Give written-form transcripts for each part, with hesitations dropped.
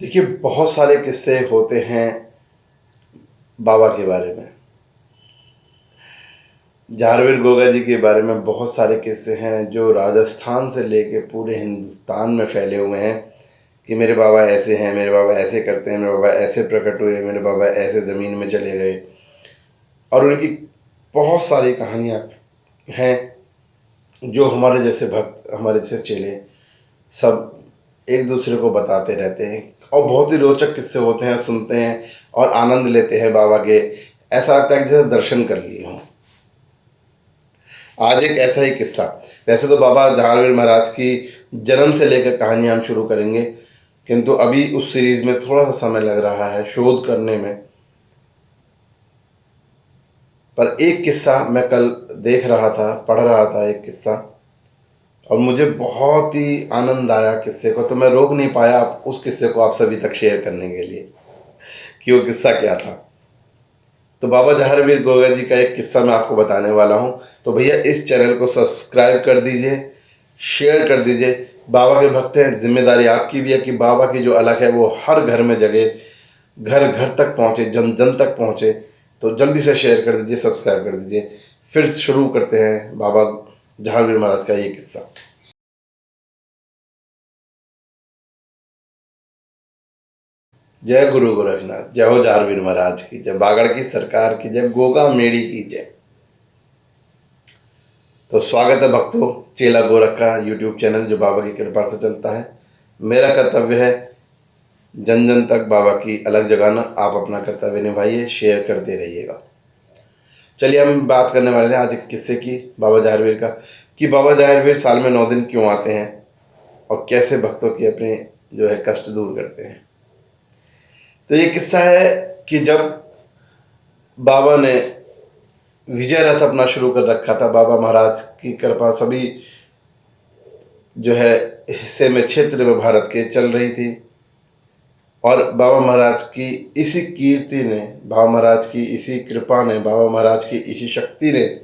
देखिए, बहुत सारे किस्से होते हैं बाबा के बारे में। झारवीर गोगा जी के बारे में बहुत सारे किस्से हैं जो राजस्थान से लेके पूरे हिंदुस्तान में फैले हुए हैं कि मेरे बाबा ऐसे हैं, मेरे बाबा ऐसे करते हैं, मेरे बाबा ऐसे प्रकट हुए, मेरे बाबा ऐसे ज़मीन में चले गए। और उनकी बहुत सारी कहानियाँ हैं जो हमारे जैसे भक्त, हमारे जैसे चेले सब एक दूसरे को बताते रहते हैं। और बहुत ही रोचक किस्से होते हैं, सुनते हैं और आनंद लेते हैं बाबा के। ऐसा लगता है कि जैसे दर्शन कर लिए हों। आज एक ऐसा ही किस्सा, वैसे तो बाबा जहांगीर महाराज की जन्म से लेकर कहानियाँ हम शुरू करेंगे, किंतु अभी उस सीरीज़ में थोड़ा सा समय लग रहा है शोध करने में। पर एक किस्सा मैं कल देख रहा था, पढ़ रहा था एक किस्सा, और मुझे बहुत ही आनंद आया किस्से को, तो मैं रोक नहीं पाया उस किस्से को आप सभी तक शेयर करने के लिए कि वो किस्सा क्या था। तो बाबा जहांगीर गोगा जी का एक किस्सा मैं आपको बताने वाला हूँ। तो भैया इस चैनल को सब्सक्राइब कर दीजिए, शेयर कर दीजिए। बाबा के भक्त हैं, जिम्मेदारी आपकी भी है कि बाबा की जो अलग है वो हर घर में जगह, घर घर तक पहुँचे, जन जन तक पहुँचे। तो जल्दी से शेयर कर दीजिए, सब्सक्राइब कर दीजिए। फिर शुरू करते हैं बाबा जहांगीर महाराज का ये किस्सा। जय गुरु गोरखनाथ, जय हो जहांगीर महाराज की जय, बागड़ की सरकार की जय, गोगा मेड़ी की जय। तो स्वागत है भक्तों, चेला गोरख का यूट्यूब चैनल जो बाबा की कृपा से चलता है। मेरा कर्तव्य है जन जन तक बाबा की अलग जगाना। आप अपना कर्तव्य निभाइए, शेयर करते रहिएगा। चलिए हम बात करने वाले हैं आज एक किस्से की, बाबा जहांगीर का, कि बाबा जहांगीर साल में 9 दिन क्यों आते हैं और कैसे भक्तों के अपने जो है कष्ट दूर करते हैं। तो ये किस्सा है कि जब बाबा ने विजय रथ अपना शुरू कर रखा था, बाबा महाराज की कृपा सभी जो है हिस्से में, क्षेत्र में भारत के चल रही थी। और बाबा महाराज की इसी कीर्ति ने, बाबा महाराज की इसी कृपा ने, बाबा महाराज की इसी शक्ति ने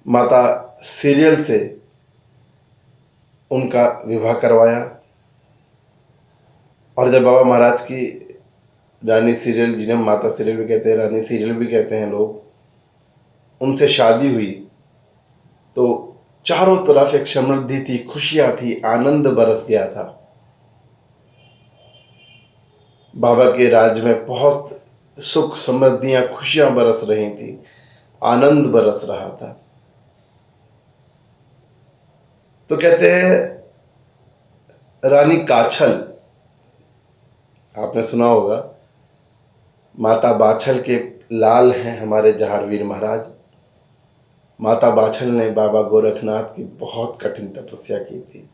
माता सीरियल से उनका विवाह करवाया। और जब बाबा महाराज की रानी सीरियल, जिन्हें माता सीरियल भी कहते हैं, रानी सीरियल भी कहते हैं लोग, उनसे शादी हुई तो चारों तरफ एक समृद्धि थी, खुशियां थी, आनंद बरस गया था। बाबा के राज्य में बहुत सुख, समृद्धियां, खुशियां बरस रही थी, आनंद बरस रहा था। तो कहते हैं रानी काछल, आपने सुना होगा, माता बाछल के लाल हैं हमारे जहांगीर महाराज। माता बाछल ने बाबा गोरखनाथ की बहुत कठिन तपस्या की थी,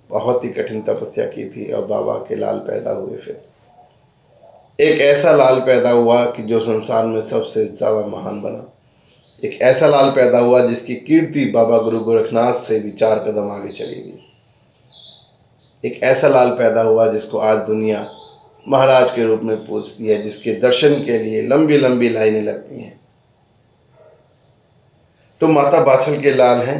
बहुत ही कठिन तपस्या की थी, और बाबा के लाल पैदा हुए। फिर एक ऐसा लाल पैदा हुआ कि जो संसार में सबसे ज़्यादा महान बना। एक ऐसा लाल पैदा हुआ जिसकी कीर्ति बाबा गुरु गोरखनाथ से भी 4 कदम आगे चली गई। एक ऐसा लाल पैदा हुआ जिसको आज दुनिया महाराज के रूप में पूजती है, जिसके दर्शन के लिए लंबी लंबी लाइनें लगती हैं। तो माता बाछल के लाल हैं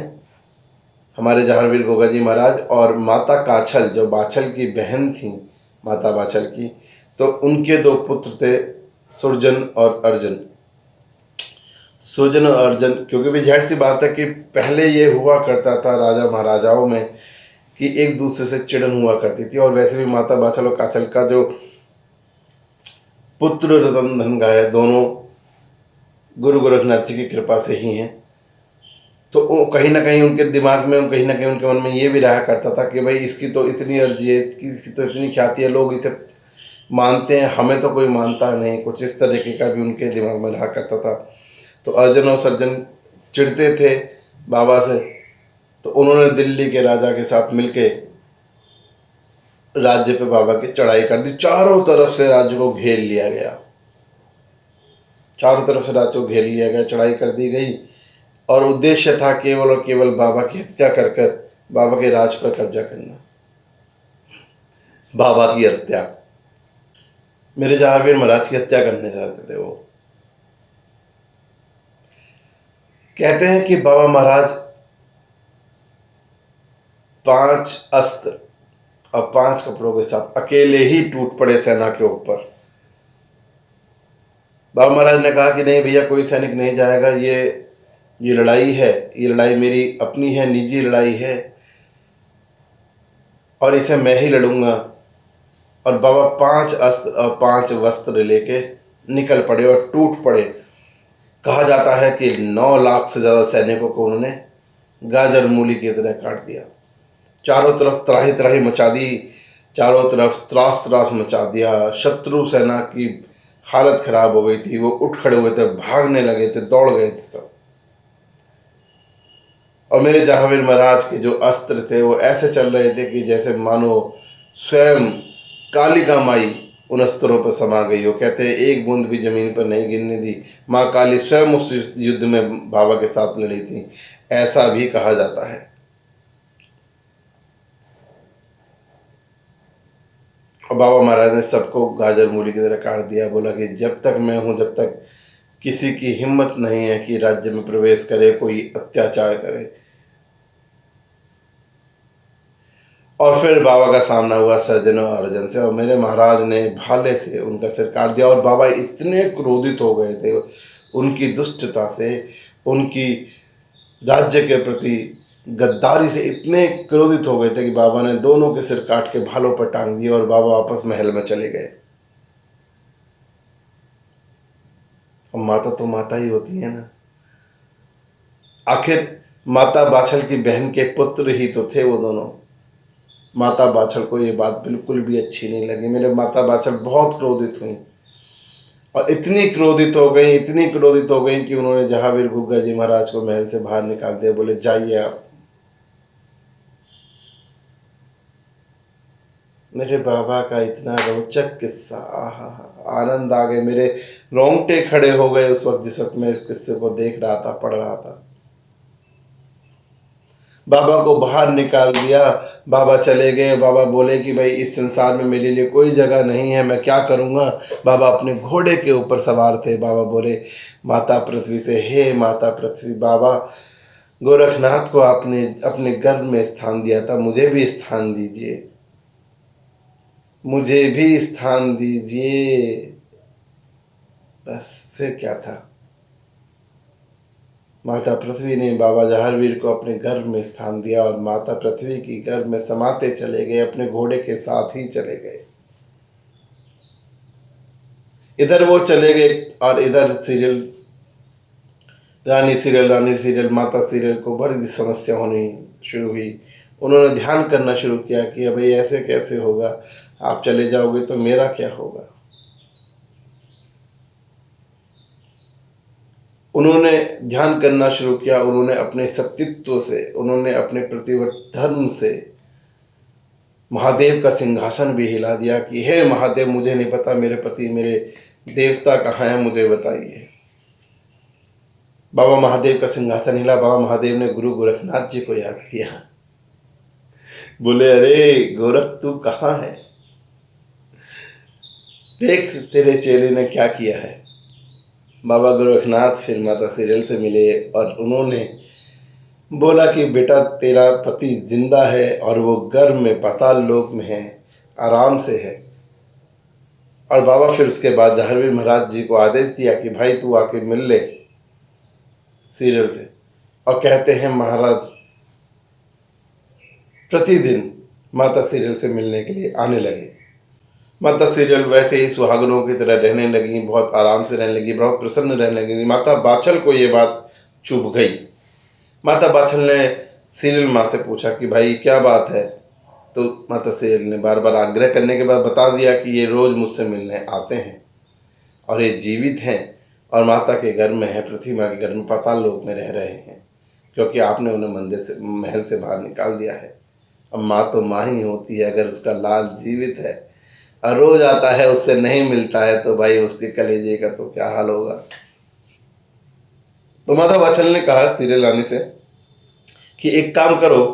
हमारे जहांगीर गोगा जी महाराज, और माता काछल जो बाछल की बहन थी, माता बाछल की, तो उनके 2 पुत्र थे, सुरजन और अर्जुन। सुरजन और अर्जुन, क्योंकि भी जाहिर सी बात है कि पहले ये हुआ करता था राजा महाराजाओं में कि एक दूसरे से चिड़न हुआ करती थी। और वैसे भी माता बाछल और काछल का जो पुत्र रतन धन गाय, दोनों गुरु गोरखनाथ जी की कृपा से ही हैं। तो कहीं ना कहीं उनके दिमाग में, कहीं ना कहीं उनके मन में ये भी रहा करता था कि भाई इसकी तो इतनी अर्जी है, इसकी तो इतनी ख्याति है, लोग इसे मानते हैं, हमें तो कोई मानता नहीं। कुछ इस तरीके का भी उनके दिमाग में रहा करता था। तो अर्जुन और सर्जन चिढ़ते थे बाबा से, तो उन्होंने दिल्ली के राजा के साथ मिलके राज्य पे बाबा की चढ़ाई कर दी। चारों तरफ से राज्य को घेर लिया गया, चारों तरफ से राज्य को घेर लिया गया, चढ़ाई कर दी गई। और उद्देश्य था केवल और केवल बाबा की हत्या कर कर बाबा के राज पर कब्जा करना, बाबा की हत्या। मेरे जहांगीर महाराज की हत्या करने चाहते थे वो। कहते हैं कि बाबा महाराज 5 अस्त्र और 5 कपड़ों के साथ अकेले ही टूट पड़े सेना के ऊपर। बाबा महाराज ने कहा कि नहीं भैया, कोई सैनिक नहीं जाएगा, ये लड़ाई है, ये लड़ाई मेरी अपनी है, निजी लड़ाई है और इसे मैं ही लड़ूंगा। और बाबा 5 अस्त्र और 5 वस्त्र लेके निकल पड़े और टूट पड़े। कहा जाता है कि 9 लाख से ज़्यादा सैनिकों को उन्होंने गाजर मूली की तरह काट दिया। चारों तरफ त्राही त्राही मचा दी, चारों तरफ त्रास त्रास मचा दिया। शत्रु सेना की हालत खराब हो गई थी, वो उठ खड़े हुए थे, भागने लगे थे, दौड़ गए थे सब। और मेरे जहांगीर महाराज के जो अस्त्र थे वो ऐसे चल रहे थे कि जैसे मानो स्वयं कालिका माई उन अस्त्रों पर समा गई हो। कहते हैं एक बूंद भी जमीन पर नहीं गिरने दी, माँ काली स्वयं उस युद्ध में बाबा के साथ लड़ी थी, ऐसा भी कहा जाता है। और बाबा महाराज ने सबको गाजर मूली की तरह काट दिया। बोला कि जब तक मैं हूँ, जब तक किसी की हिम्मत नहीं है कि राज्य में प्रवेश करे, कोई अत्याचार करे। और फिर बाबा का सामना हुआ सर्जन और अर्जन से, और मेरे महाराज ने भाले से उनका सिर काट दिया। और बाबा इतने क्रोधित हो गए थे उनकी दुष्टता से, उनकी राज्य के प्रति गद्दारी से इतने क्रोधित हो गए थे कि बाबा ने दोनों के सिर काट के भालों पर टांग दिए और बाबा वापस महल में चले गए। अब माता तो माता ही होती है ना, आखिर माता बाछल की बहन के पुत्र ही तो थे वो दोनों। माता बाछल को ये बात बिल्कुल भी अच्छी नहीं लगी। मेरे माता बाछल बहुत क्रोधित हुई और इतनी क्रोधित हो गई, इतनी क्रोधित हो गई कि उन्होंने जहांगीर गुग्गा जी महाराज को महल से बाहर निकाल दिया। बोले जाइए आप। मेरे बाबा का इतना रोचक किस्सा, आहा, आनंद आ गए, मेरे रोंगटे खड़े हो गए उस वक्त जिस वक्त मैं इस किस्से को देख रहा था, पढ़ रहा था। बाबा को बाहर निकाल दिया, बाबा चले गए। बाबा बोले कि भाई इस संसार में मेरे लिए कोई जगह नहीं है, मैं क्या करूँगा। बाबा अपने घोड़े के ऊपर सवार थे। बाबा बोले माता पृथ्वी से, हे माता पृथ्वी, बाबा गोरखनाथ को आपने अपने गर्भ में स्थान दिया था, मुझे भी स्थान दीजिए, मुझे भी स्थान दीजिए। बस फिर क्या था, माता पृथ्वी ने बाबा जहांगीर को अपने गर्भ में स्थान दिया और माता पृथ्वी की गर्भ में समाते चले गए, अपने घोड़े के साथ ही चले गए। इधर वो चले गए और इधर सीरियल रानी सीरियल माता सीरियल को बड़ी समस्या होनी शुरू हुई। उन्होंने ध्यान करना शुरू किया कि अब ऐसे कैसे होगा, आप चले जाओगे तो मेरा क्या होगा। उन्होंने ध्यान करना शुरू किया। उन्होंने अपने सत्तित्व से, उन्होंने अपने प्रतिवर्त धर्म से महादेव का सिंहासन भी हिला दिया कि हे महादेव, मुझे नहीं पता मेरे पति, मेरे देवता कहाँ हैं, मुझे बताइए। बाबा महादेव का सिंहासन हिला। बाबा महादेव ने गुरु गोरखनाथ जी को याद किया। बोले अरे गोरख, तू कहाँ है, देख तेरे चेले ने क्या किया है। बाबा गोरखनाथ फिर माता सीरियल से मिले और उन्होंने बोला कि बेटा तेरा पति जिंदा है और वो गर्भ में पाताल लोक में है, आराम से है। और बाबा फिर उसके बाद जहांगीर महाराज जी को आदेश दिया कि भाई तू आके मिल ले सीरियल से। और कहते हैं महाराज प्रतिदिन माता सीरियल से मिलने के लिए आने लगे। माता सीरियल वैसे ही सुहागनों की तरह रहने लगी, बहुत आराम से रहने लगी, बहुत प्रसन्न रहने लगी। माता बाछल को ये बात चुभ गई। माता बाछल ने सीरियल माँ से पूछा कि भाई क्या बात है। तो माता सीरियल ने बार बार आग्रह करने के बाद बता दिया कि ये रोज़ मुझसे मिलने आते हैं और ये जीवित हैं और माता के घर में है, पृथ्वी माँ के घर में पाताल लोक में रह रहे हैं, क्योंकि आपने उन्हें मंदिर से, महल से बाहर निकाल दिया है। अब माँ तो माँ ही होती है, अगर उसका लाल जीवित है और रोज आता है, उससे नहीं मिलता है, तो भाई उसके कलेजे का तो क्या हाल होगा। तो माता बाछल ने कहा सीरियल आने से कि एक काम करो,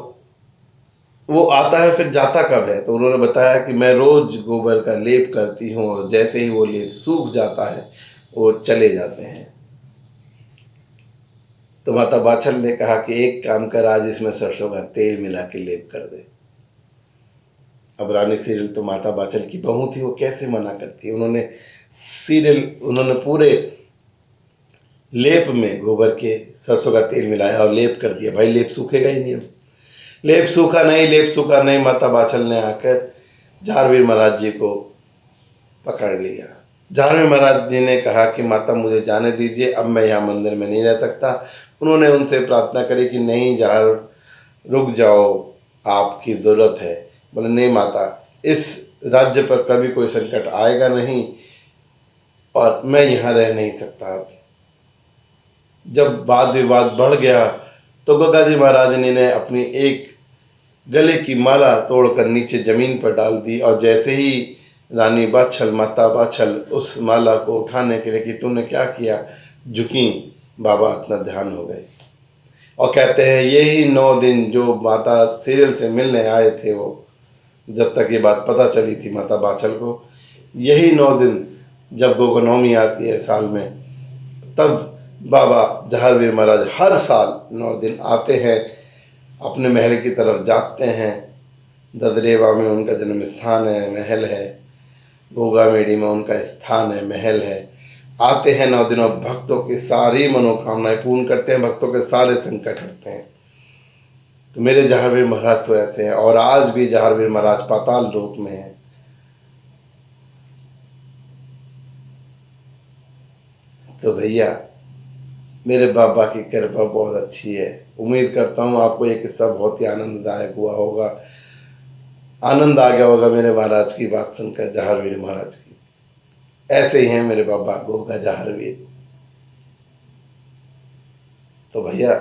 वो आता है फिर जाता कब है। तो उन्होंने बताया कि मैं रोज गोबर का लेप करती हूँ और जैसे ही वो लेप सूख जाता है वो चले जाते हैं। तो माता बाछल ने कहा कि एक काम कर, आज इसमें सरसों का तेल मिला के लेप कर दे। अब रानी सीरियल तो माता बाछल की बहू थी, वो कैसे मना करती। उन्होंने पूरे लेप में गोबर के सरसों का तेल मिलाया और लेप कर दिया। भाई लेप सूखेगा ही नहीं। लेप सूखा नहीं। माता बाछल ने आकर झारवीर महाराज जी को पकड़ लिया। झारवीर महाराज जी ने कहा कि माता मुझे जाने दीजिए, अब मैं यहाँ मंदिर में नहीं रह सकता। उन्होंने उनसे प्रार्थना करी कि नहीं झार, रुक जाओ, आपकी ज़रूरत है। बोले नहीं माता, इस राज्य पर कभी कोई संकट आएगा नहीं और मैं यहाँ रह नहीं सकता। अब जब वाद विवाद बढ़ गया तो गंगा जी महाराजनी ने अपनी एक गले की माला तोड़कर नीचे ज़मीन पर डाल दी और जैसे ही रानी बाछल, माता बाछल उस माला को उठाने के लिए कि तूने क्या किया, झुकी, बाबा अपना ध्यान हो गए। और कहते हैं यही 9 दिन जो माता सीरियल से मिलने आए थे, वो जब तक ये बात पता चली थी माता बाछल को, यही 9 दिन जब गोगनौमी आती है साल में, तब बाबा झारवीर महाराज हर साल 9 दिन आते हैं, अपने महल की तरफ जाते हैं। ददरेवा में उनका जन्म स्थान है, महल है। गोगामेड़ी में उनका स्थान है, महल है। आते हैं 9 दिनों, भक्तों की सारी मनोकामनाएं पूर्ण करते हैं, भक्तों के सारे संकट हटते हैं। तो मेरे झारवीर महाराज तो ऐसे हैं और आज भी झारवीर महाराज पाताल लोक में हैं। तो भैया मेरे बाबा की कृपा बहुत अच्छी है। उम्मीद करता हूँ आपको ये किस्सा बहुत ही आनंददायक हुआ होगा, आनंद आ गया होगा मेरे महाराज की बात सुनकर, झारवीर महाराज की। ऐसे ही हैं मेरे बाबा गोगा झारवीर। तो भैया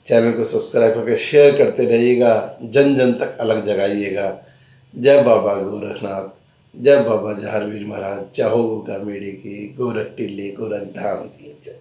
चैनल को सब्सक्राइब करके शेयर करते रहिएगा, जन जन तक अलग जगाइएगा। जय बाबा गोरखनाथ, जय बाबा झारवीर महाराज, चाहो गोगामेड़ी की, गोरख टिल्ली, गोरख धाम की जय।